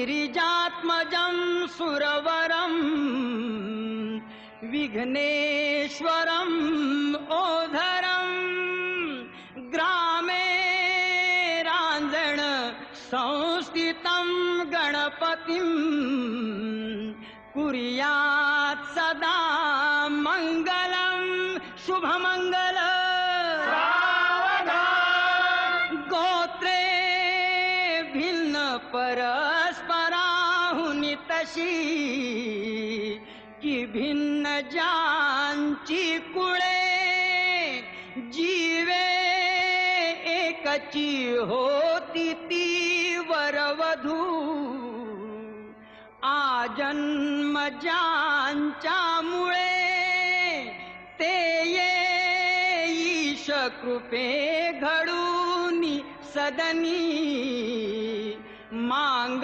गिरिजात्मजं सुरवरं विघ्नेश्वरं ओधरं ग्रामे रांजण संस्थितं गणपतिं कुर्यात् सदा मंगलं शुभमंगल गोत्रे भिन्न परस्पराहुनी तशी की भिन्न ज्यांची कुळे जीवे एकची होती ती वरवधू आजन्म ज्यांच्यामुळे ते ईश कृपे घडूनी सदनी मांग